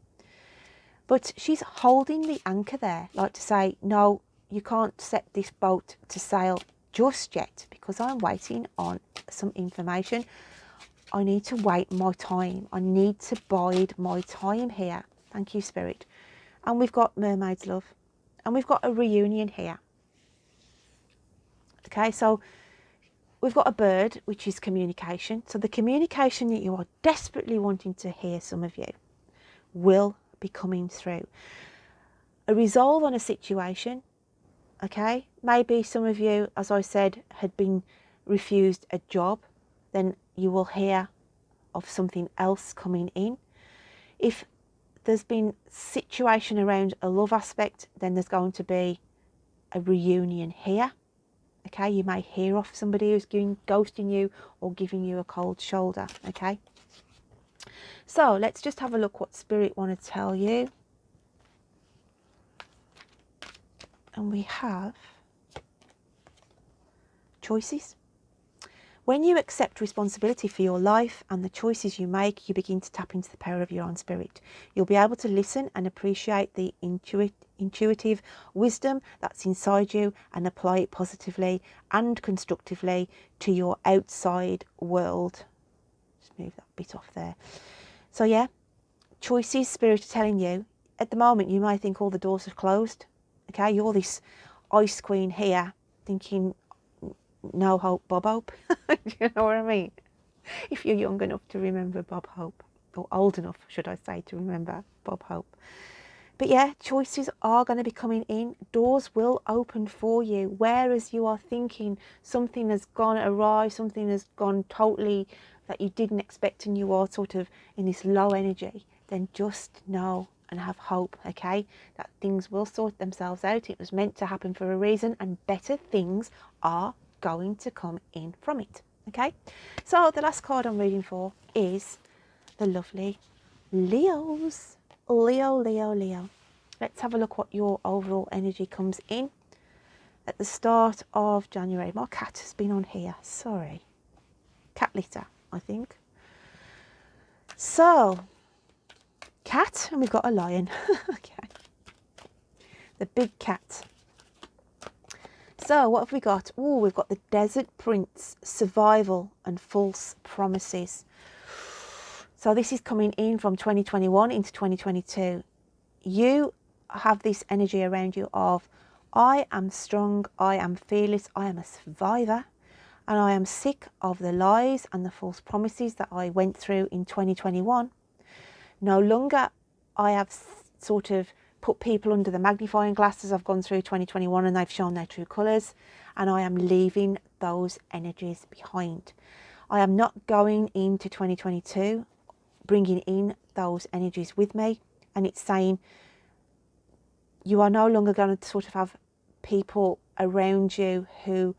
But she's holding the anchor there, like to say, no, you can't set this boat to sail just yet, because I'm waiting on some information. I need to wait my time. I need to bide my time here. Thank you, Spirit. And we've got mermaids, love. And we've got a reunion here. Okay, so we've got a bird, which is communication. So the communication that you are desperately wanting to hear, some of you, will be coming through. A resolve on a situation, okay? Maybe some of you, as I said, had been refused a job. Then you will hear of something else coming in. If there's been situation around a love aspect, then there's going to be a reunion here. Okay, you may hear of somebody who's ghosting you or giving you a cold shoulder. Okay, so let's just have a look what Spirit want to tell you. And we have choices. When you accept responsibility for your life and the choices you make, you begin to tap into the power of your own spirit. You'll be able to listen and appreciate the intuitive wisdom that's inside you and apply it positively and constructively to your outside world. Just move that bit off there. So yeah, choices, Spirit are telling you. At the moment, you might think all the doors are closed. Okay, you're this ice queen here thinking, no hope, Bob Hope. Do you know what I mean? If you're young enough to remember Bob Hope, or old enough, should I say, to remember Bob Hope. But yeah, choices are going to be coming in. Doors will open for you. Whereas you are thinking something has gone awry, something has gone totally that you didn't expect, and you are sort of in this low energy, then just know and have hope, okay, that things will sort themselves out. It was meant to happen for a reason, and better things are going to come in from it. Okay, so the last card I'm reading for is the lovely Leos. Leo. let's have a look what your overall energy comes in at the start of January. My cat has been on here, sorry. Cat litter, I think. So, cat, and we've got a lion. Okay. The big cat. So, what have we got? Oh, we've got the Desert Prince, survival and false promises. So this is coming in from 2021 into 2022. You have this energy around you of, I am strong, I am fearless, I am a survivor, and I am sick of the lies and the false promises that I went through in 2021. No longer I have sort of put people under the magnifying glass as I've gone through 2021 and they've shown their true colours, and I am leaving those energies behind. I am not going into 2022 bringing in those energies with me, and it's saying you are no longer going to sort of have people around you who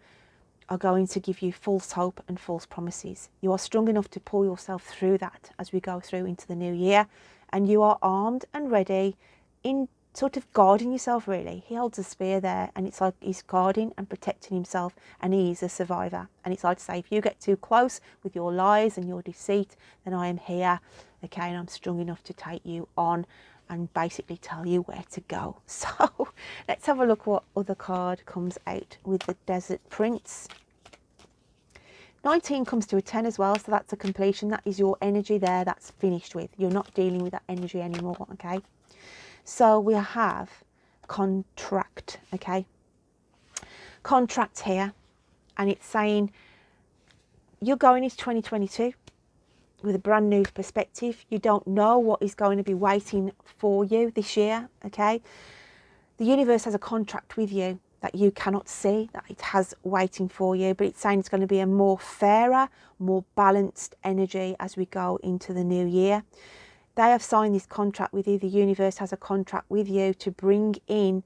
are going to give you false hope and false promises. You are strong enough to pull yourself through that as we go through into the new year, and you are armed and ready in sort of guarding yourself, really. He holds a spear there, and it's like he's guarding and protecting himself, and he is a survivor. And it's like to say, if you get too close with your lies and your deceit, then I am here, okay, and I'm strong enough to take you on and basically tell you where to go. So let's have a look what other card comes out with the Desert Prince. 19 comes to a 10 as well, so that's a completion. That is your energy there, that's finished with. You're not dealing with that energy anymore, okay? So we have contract, okay? Contract here, and it's saying you're going into 2022 with a brand new perspective. You don't know what is going to be waiting for you this year, okay? The universe has a contract with you that you cannot see, that it has waiting for you, but it's saying it's going to be a more fairer, more balanced energy as we go into the new year. They have signed this contract with you. The universe has a contract with you to bring in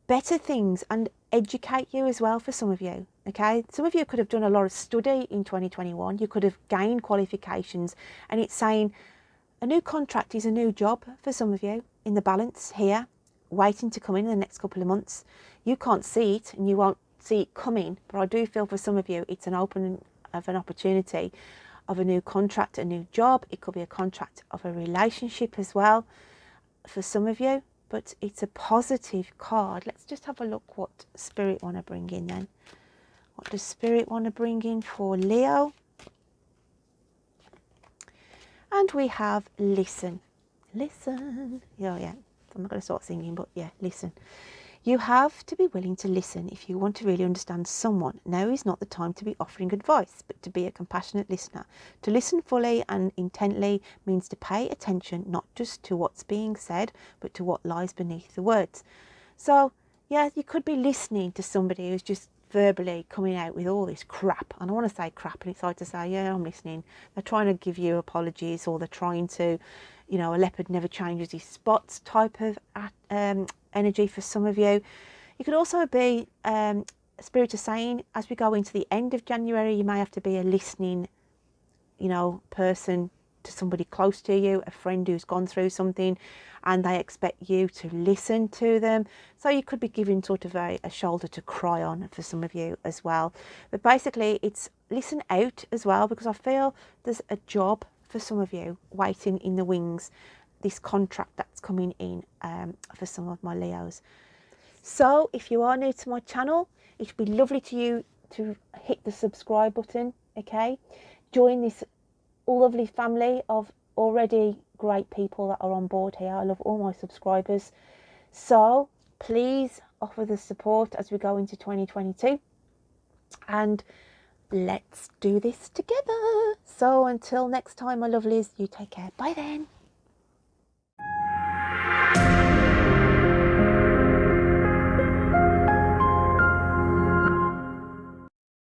better things and educate you as well for some of you, okay? Some of you could have done a lot of study in 2021. You could have gained qualifications, and it's saying a new contract is a new job for some of you in the balance here, waiting to come in the next couple of months. You can't see it and you won't see it coming, but I do feel for some of you it's an opening of an opportunity of a new contract, a new job. It could be a contract of a relationship as well for some of you, but it's a positive card. Let's just have a look what Spirit want to bring in then. What does Spirit want to bring in for Leo? And we have listen. Listen. Oh yeah, I'm not going to start singing, but yeah, listen. You have to be willing to listen if you want to really understand someone. Now is not the time to be offering advice, but to be a compassionate listener. To listen fully and intently means to pay attention not just to what's being said, but to what lies beneath the words. So, yeah, you could be listening to somebody who's just verbally coming out with all this crap. And I want to say crap, and it's hard to say, yeah, I'm listening. They're trying to give you apologies, or they're trying to, you know, a leopard never changes his spots type of energy for some of you. You could also be Spirit is saying, as we go into the end of January, you may have to be a listening, you know, person to somebody close to you, a friend who's gone through something, and they expect you to listen to them. So you could be giving sort of a shoulder to cry on for some of you as well. But basically it's listen out as well, because I feel there's a job for some of you waiting in the wings, this contract that's coming in for some of my Leos. So if you are new to my channel, it would be lovely to hit the subscribe button, okay? Join this lovely family of already great people that are on board here. I love all my subscribers. So please offer the support as we go into 2022. And let's do this together. So until next time, my lovelies, you take care. Bye then.